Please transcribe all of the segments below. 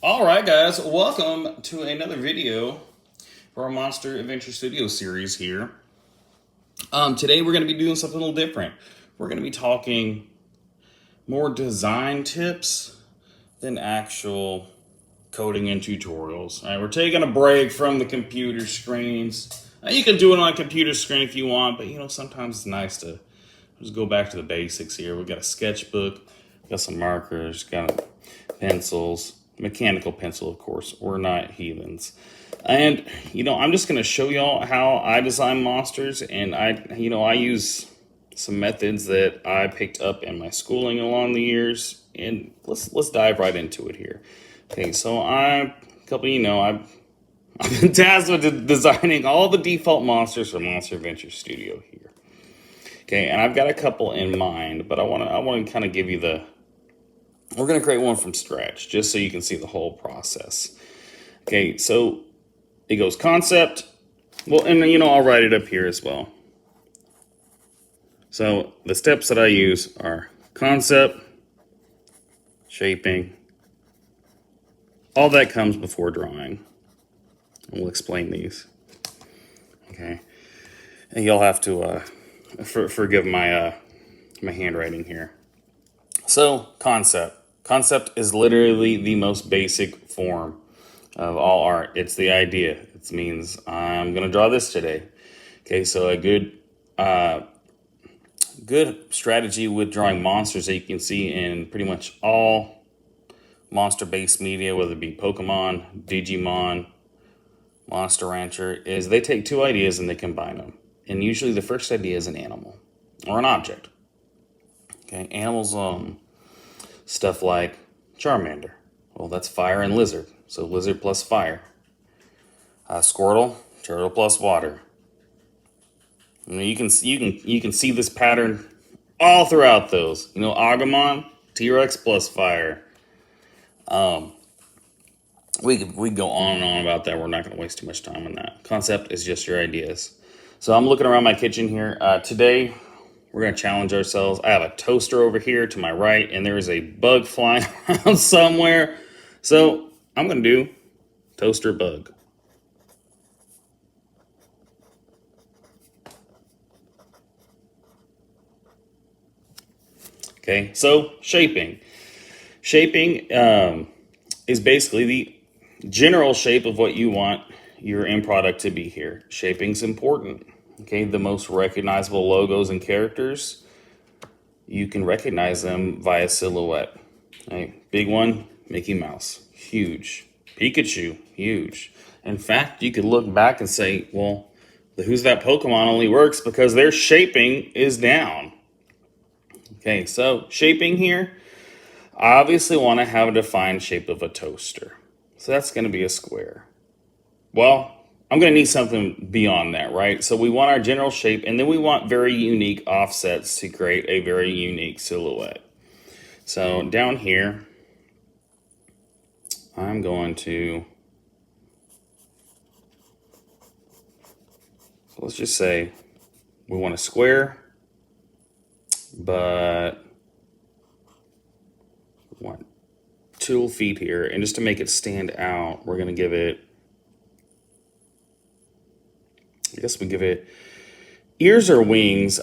All right, guys, welcome to another video for our Monster Adventure Studio series here. Today we're going to be doing something a little different. We're going to be talking more design tips than actual coding and tutorials. All right, we're taking a break from the computer screens. You can do it on a computer screen if you want, but sometimes it's nice to just go back to the basics here. We've got a sketchbook, got some markers, got pencils, mechanical pencil, of course. We're not heathens. And, I'm just going to show y'all how I design monsters. And I use some methods that I picked up in my schooling along the years. And let's dive right into it here. Okay, so I've been tasked with designing all the default monsters for Monster Adventure Studio here. Okay, and I've got a couple in mind, but I want to kind of give you we're going to create one from scratch just so you can see the whole process. Okay, so it goes concept. Well, and I'll write it up here as well. So the steps that I use are concept, shaping, all that comes before drawing. And we'll explain these. Okay, and you'll have to forgive my my handwriting here. So concept. Concept is literally the most basic form of all art. It's the idea. It means I'm going to draw this today. Okay, so a good strategy with drawing monsters that you can see in pretty much all monster-based media, whether it be Pokemon, Digimon, Monster Rancher, is they take two ideas and they combine them. And usually the first idea is an animal or an object. Okay, animals, stuff like Charmander. Well, that's fire and lizard. So lizard plus fire. Squirtle, turtle plus water. You can see this pattern all throughout those. Agumon, T-Rex plus fire. We could go on and on about that. We're not going to waste too much time on that. Concept is just your ideas. So I'm looking around my kitchen here. Today, we're going to challenge ourselves. I have a toaster over here to my right, and there is a bug flying around somewhere. So I'm going to do toaster bug. Okay, so shaping. Shaping is basically the general shape of what you want your end product to be here. Shaping's important. Okay, the most recognizable logos and characters, you can recognize them via silhouette. Right? Big one, Mickey Mouse, huge. Pikachu, huge. In fact, you could look back and say, well, the Who's That Pokemon only works because their shaping is down. Okay, so shaping here, I obviously want to have a defined shape of a toaster. So that's going to be a square. Well, I'm going to need something beyond that, right? So we want our general shape, and then we want very unique offsets to create a very unique silhouette. So down here, I'm going to, let's just say we want a square, but we want 2 feet here. And just to make it stand out, we're going to give it, I guess we give it ears or wings.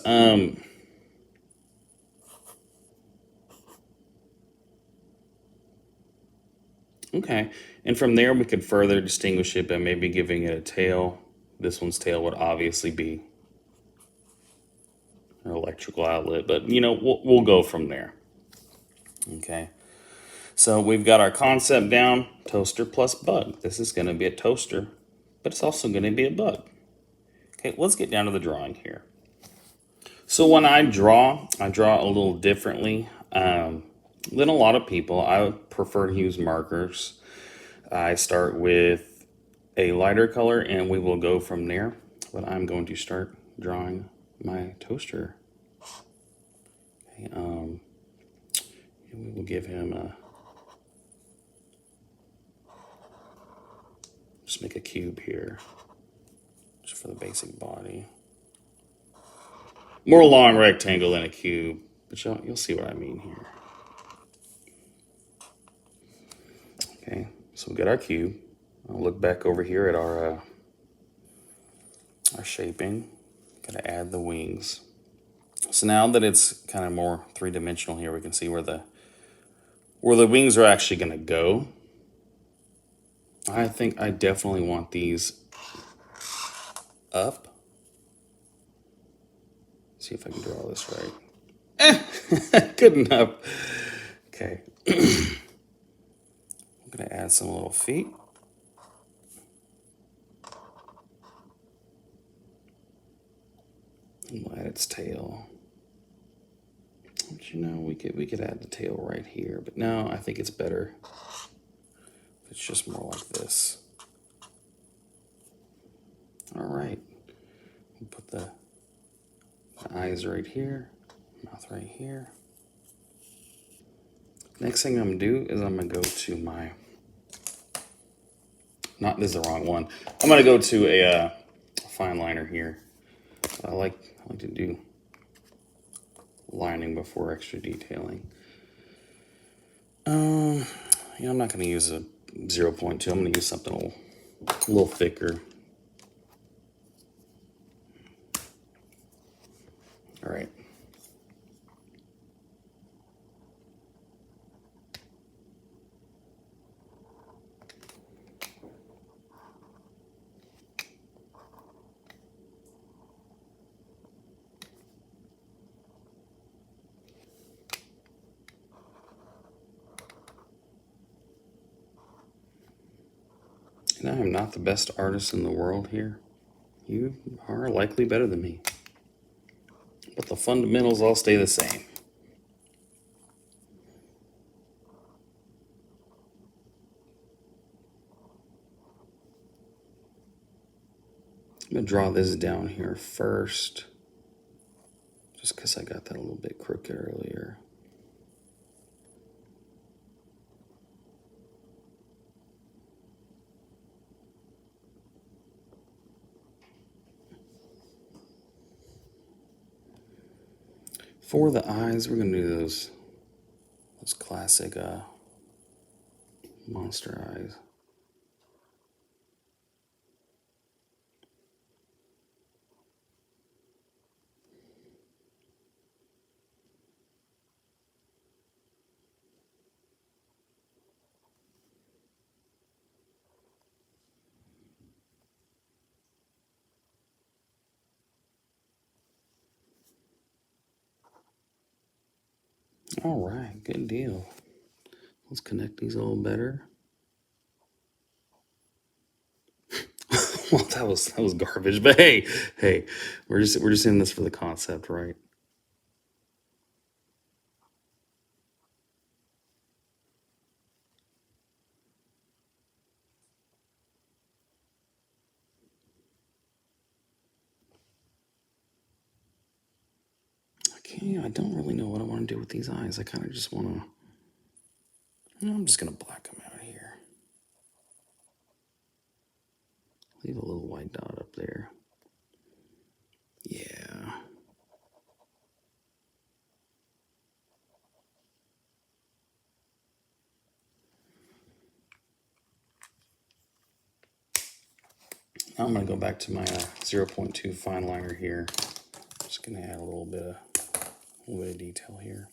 Okay, and from there we could further distinguish it by maybe giving it a tail. This one's tail would obviously be an electrical outlet, but we'll go from there. Okay, so we've got our concept down, toaster plus bug. This is going to be a toaster, but it's also going to be a bug. Okay, let's get down to the drawing here. So when I draw a little differently than a lot of people. I prefer to use markers. I start with a lighter color and we will go from there. But I'm going to start drawing my toaster. Okay, we will give him just make a cube here, just for the basic body. More long rectangle than a cube, but you'll see what I mean here. Okay, So we got our cube. I'll look back over here at our shaping. Gotta add the wings. So now that it's kind of more three-dimensional here, we can see where the wings are actually gonna go. I think I definitely want these up. See if I can draw this right. Good enough. Okay. I'm gonna add some little feet. And we'll add its tail. But you know, we could add the tail right here, but no, I think it's better if it's just more like this. All right. We'll put the eyes right here, mouth right here. Next thing I'm gonna do is I'm gonna go to my, this is the wrong one. I'm gonna go to a fine liner here. I like to do lining before extra detailing. I'm not gonna use a 0.2. I'm gonna use something a little thicker. All right. And I am not the best artist in the world here. You are likely better than me. But the fundamentals all stay the same. I'm gonna draw this down here first, just because I got that a little bit crooked earlier. For the eyes, we're gonna do those classic monster eyes. All right, good deal. Let's connect these a little better. Well, that was garbage, but hey, we're just in this for the concept, right? Okay, I don't really know what I want to do with these eyes. I kind of just want to. I'm just gonna black them out here. Leave a little white dot up there. Yeah. Now I'm going to go back to my 0.2 fine liner here. Just going to add a little bit of detail here.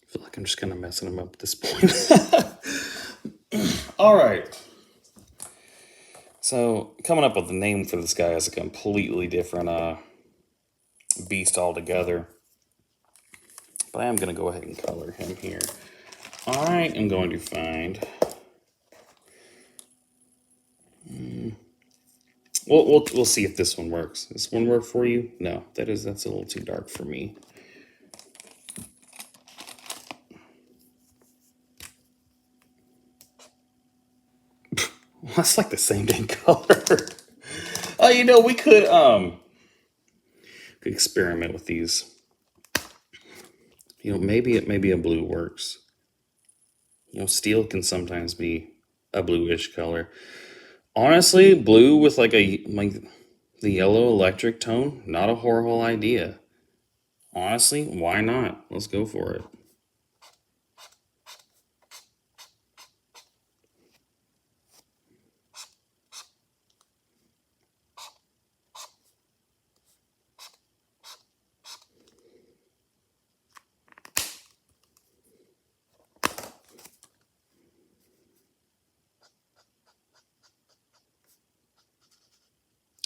I feel like I'm just kind of messing them up at this point. All right. So coming up with a name for this guy is a completely different beast altogether. But I am going to go ahead and color him here. I am going to find... We'll see if this one works. This one work for you? No, that's a little too dark for me. That's like the same dang color. Oh, we could experiment with these. Maybe a blue works. Steel can sometimes be a bluish color. Honestly, blue with like the yellow electric tone, not a horrible idea. Honestly, why not? Let's go for it.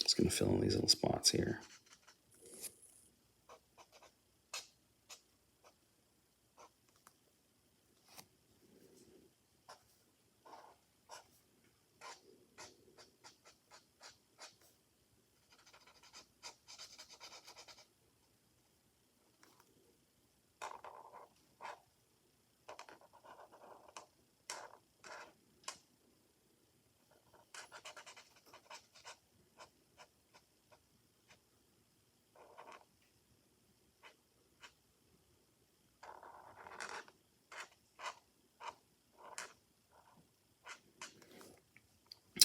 Just gonna fill in these little spots here.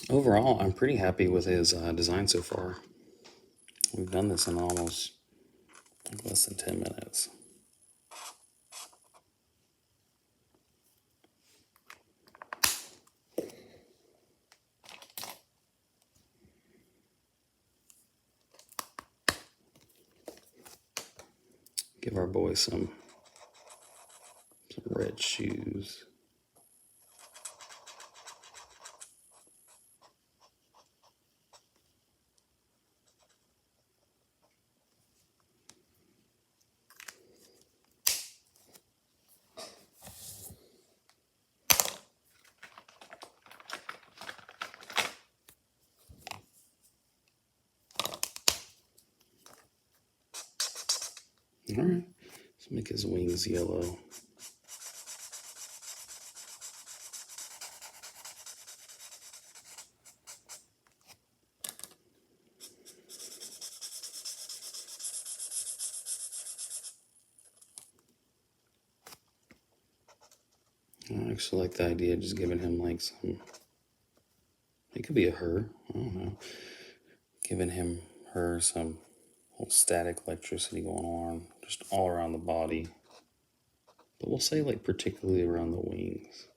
Overall, I'm pretty happy with his design so far. We've done this in almost less than 10 minutes. Give our boy some red shoes. All right, let's make his wings yellow. I actually like the idea of just giving him like some, it could be a her, I don't know. Giving her some little static electricity going on, just all around the body. But we'll say like particularly around the wings.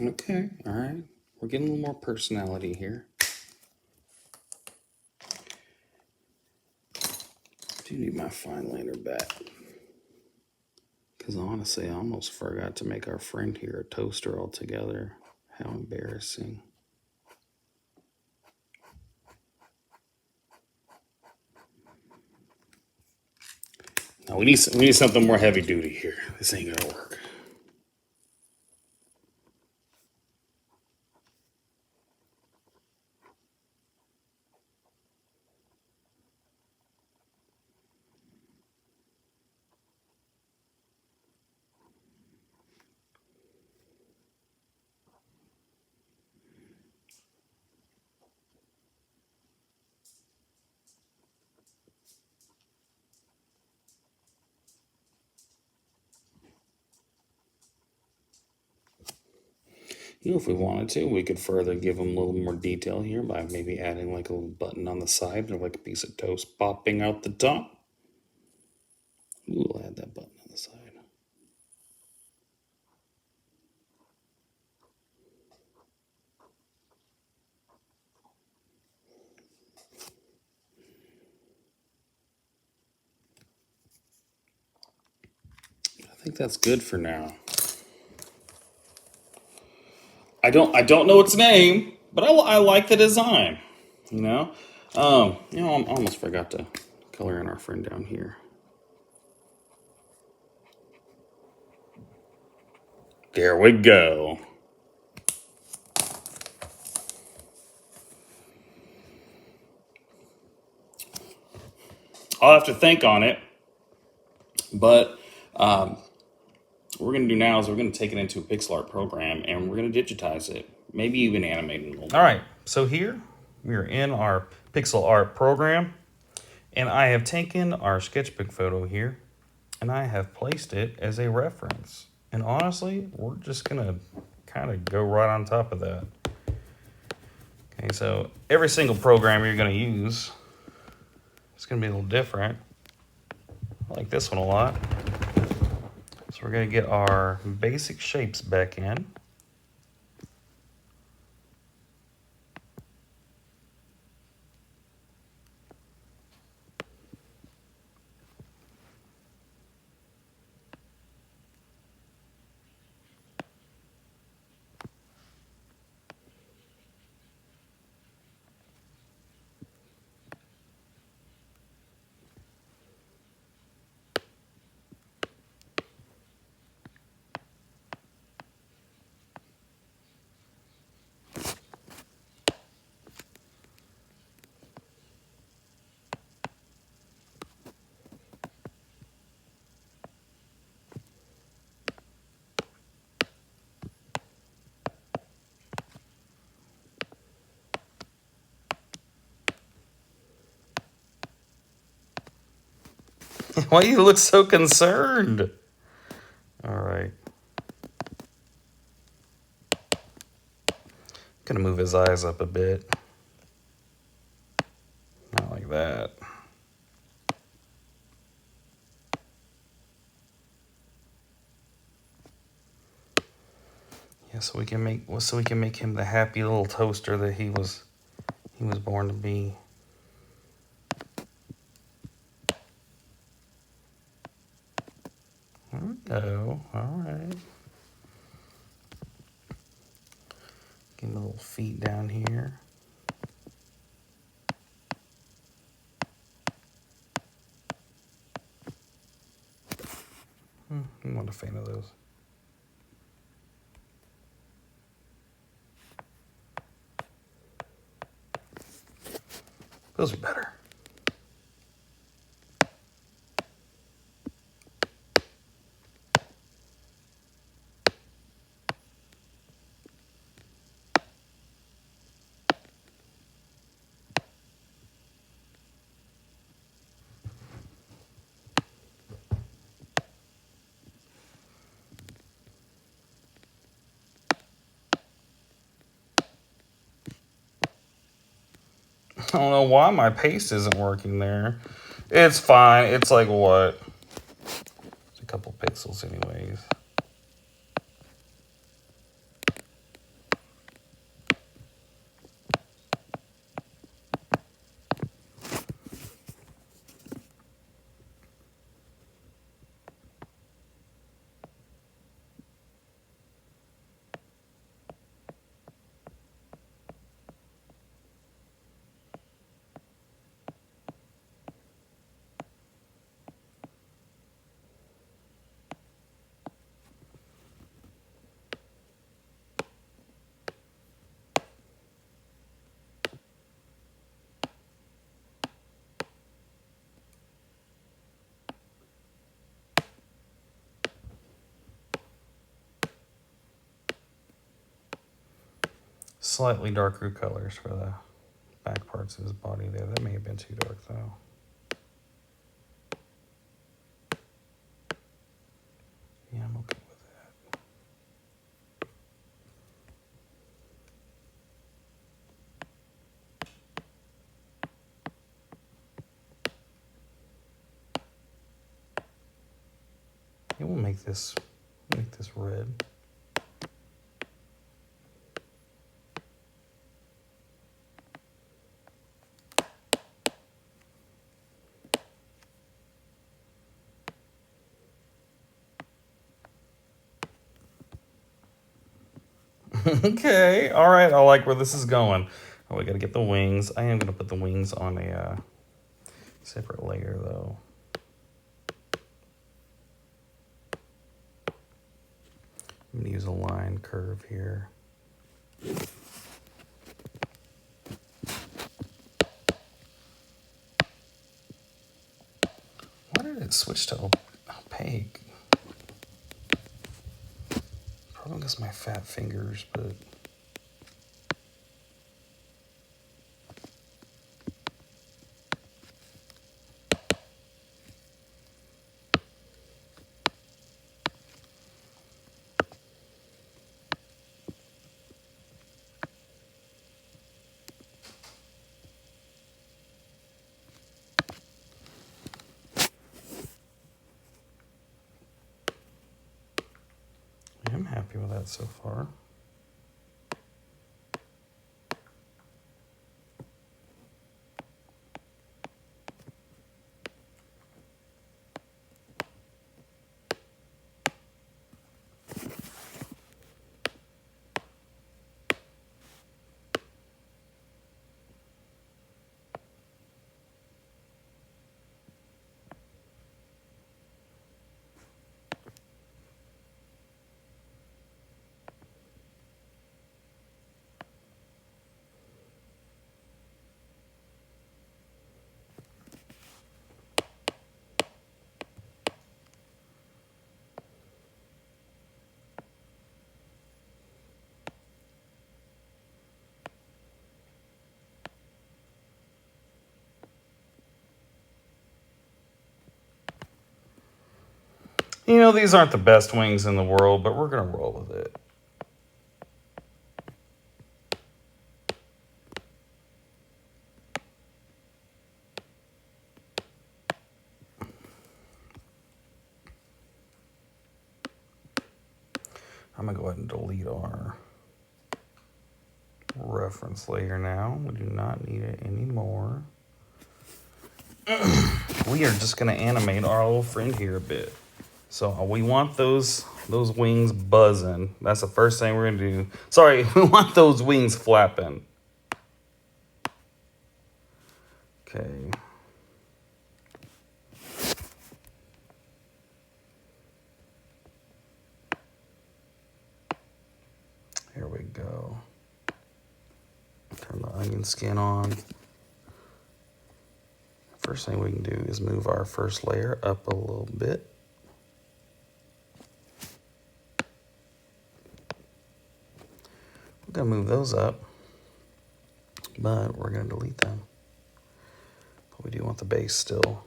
Okay, all right. We're getting a little more personality here. I do need my fine liner back. Because honestly, I almost forgot to make our friend here a toaster altogether. How embarrassing. No, we need something more heavy duty here. This ain't gonna work. You know, if we wanted to, we could further give them a little more detail here by maybe adding like a little button on the side or like a piece of toast popping out the top. We'll add that button on the side. I think that's good for now. I don't know its name, but I like the design. You know, I almost forgot to color in our friend down here. There we go. I'll have to think on it, but what we're going to do now is we're going to take it into a pixel art program and we're going to digitize it, maybe even animate it a little bit. All right, so here we are in our pixel art program, and I have taken our sketchbook photo here and I have placed it as a reference. And honestly, we're just going to kind of go right on top of that. Okay, so every single program you're going to use is going to be a little different. I like this one a lot. So we're going to get our basic shapes back in. Why you look so concerned? All right. Gonna move his eyes up a bit. Not like that. Yeah, so we can make him the happy little toaster that he was born to be. There we go. All right. Give him the little feet down here. I'm not a fan of those. Those are better. I don't know why my paste isn't working there. It's fine. It's like what? It's a couple pixels anyways. Slightly darker colors for the back parts of his body there. That may have been too dark though. Yeah, I'm okay with that. Okay, we'll make this red. Okay, all right. I like where this is going. Oh, we got to get the wings. I am going to put the wings on a separate layer, though. I'm going to use a line curve here. Why did it switch to opaque? Probably because my fat fingers, but... I'm happy with that so far. You know, these aren't the best wings in the world, but we're going to roll with it. I'm going to go ahead and delete our reference layer now. We do not need it anymore. We are just going to animate our little friend here a bit. So we want those wings buzzing. That's the first thing we're going to do. Sorry, we want those wings flapping. Okay. Here we go. Turn the onion skin on. First thing we can do is move our first layer up a little bit. We're going to move those up, but we're going to delete them. But we do want the base still.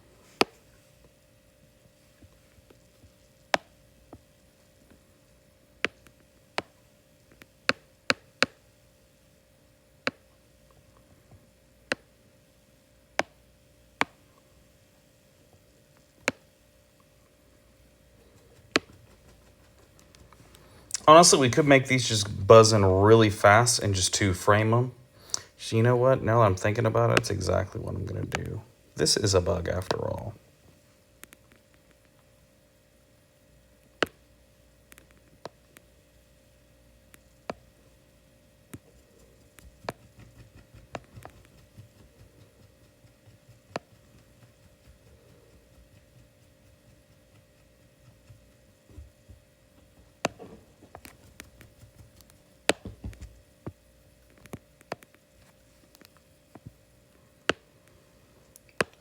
Honestly, we could make these just buzzing really fast and just two frame them. So you know what? Now that I'm thinking about it, it's exactly what I'm going to do. This is a bug after all.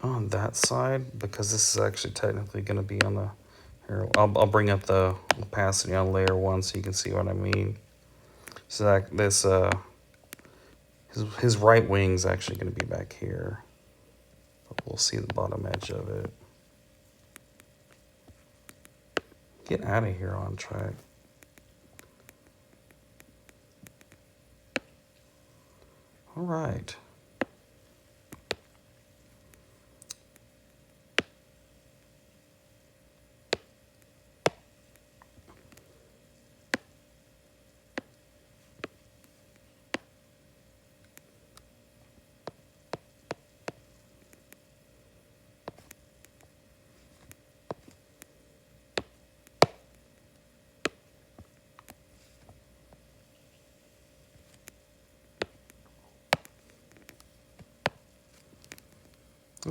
On that side, because this is actually technically going to be on the... Here, I'll bring up the opacity on layer 1 so you can see what I mean. So that this his right wing's actually going to be back here. But we'll see the bottom edge of it. Get out of here on track. All right.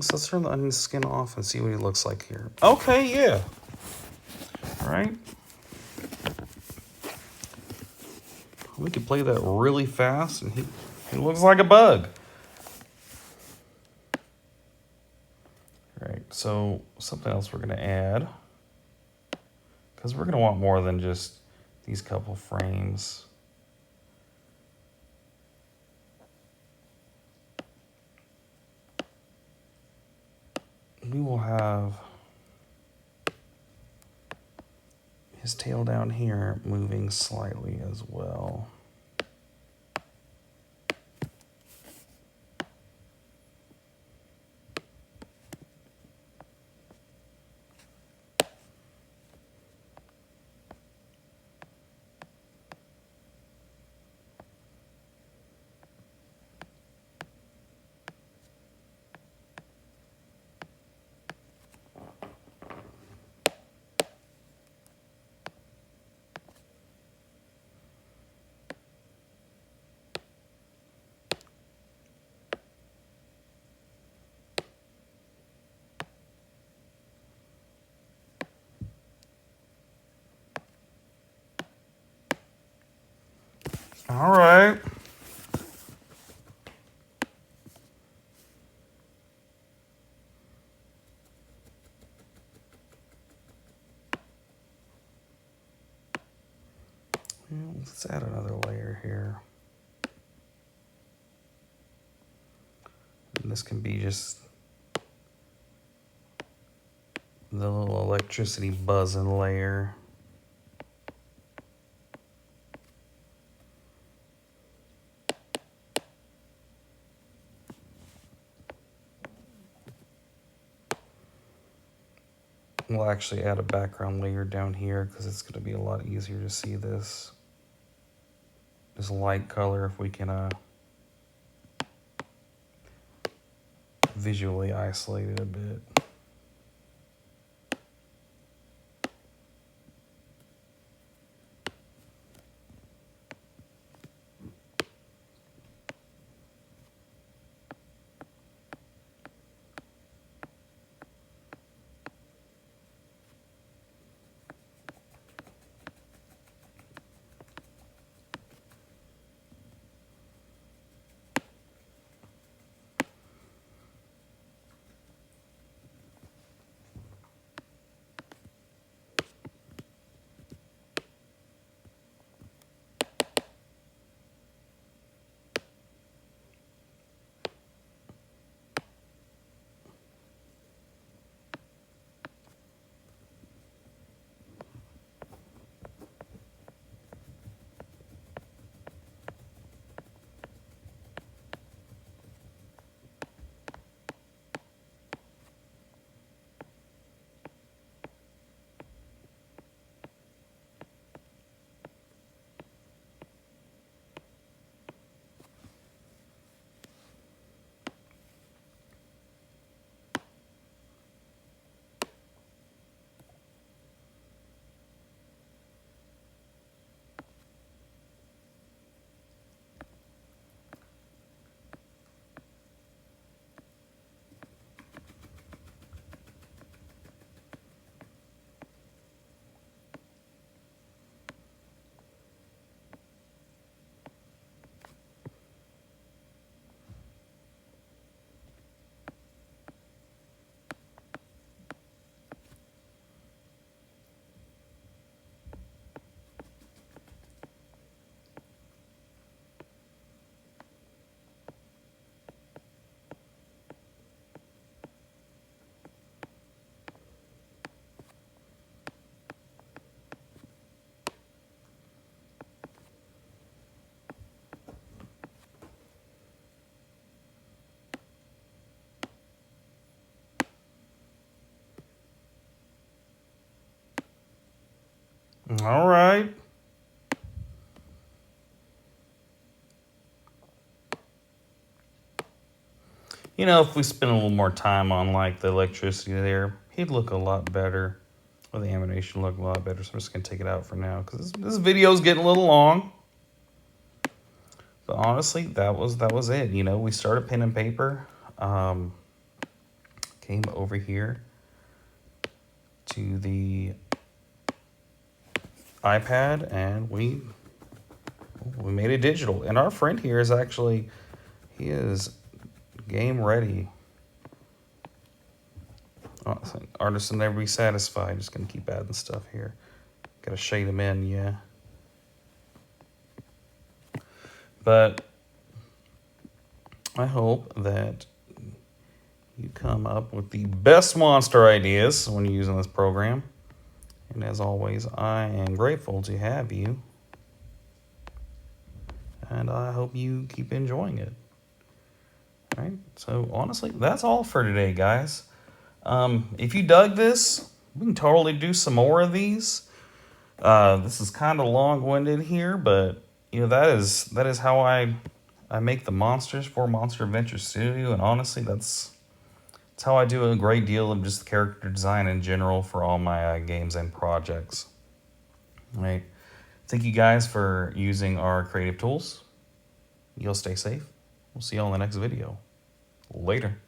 So let's turn the onion skin off and see what he looks like here. Okay, yeah. All right. We could play that really fast, and he looks like a bug. All right, so something else we're gonna add, because we're gonna want more than just these couple frames. We will have his tail down here moving slightly as well. All right. Let's add another layer here. And this can be just the little electricity buzzing layer. We'll actually add a background layer down here because it's going to be a lot easier to see this light color if we can visually isolate it a bit. All right. You know, if we spend a little more time on like the electricity there, he'd look a lot better. Or the animation look a lot better. So I'm just gonna take it out for now because this video's getting a little long. But honestly, that was it. You know, we started pen and paper. came over here to the iPad and we made it digital. And our friend here is actually, he is game ready. Oh, artist will never be satisfied. Just gonna keep adding stuff here. Gotta shade them in, yeah. But I hope that you come up with the best monster ideas when you're using this program. And as always, I am grateful to have you. And I hope you keep enjoying it. All right, so honestly, that's all for today, guys. If you dug this, we can totally do some more of these. This is kind of long-winded here, but you know that is how I make the monsters for Monster Adventure Studio, and honestly, that's how I do a great deal of just character design in general for all my games and projects. All right, thank you guys for using our creative tools. You'll stay safe. We'll see you all in the next video. Later.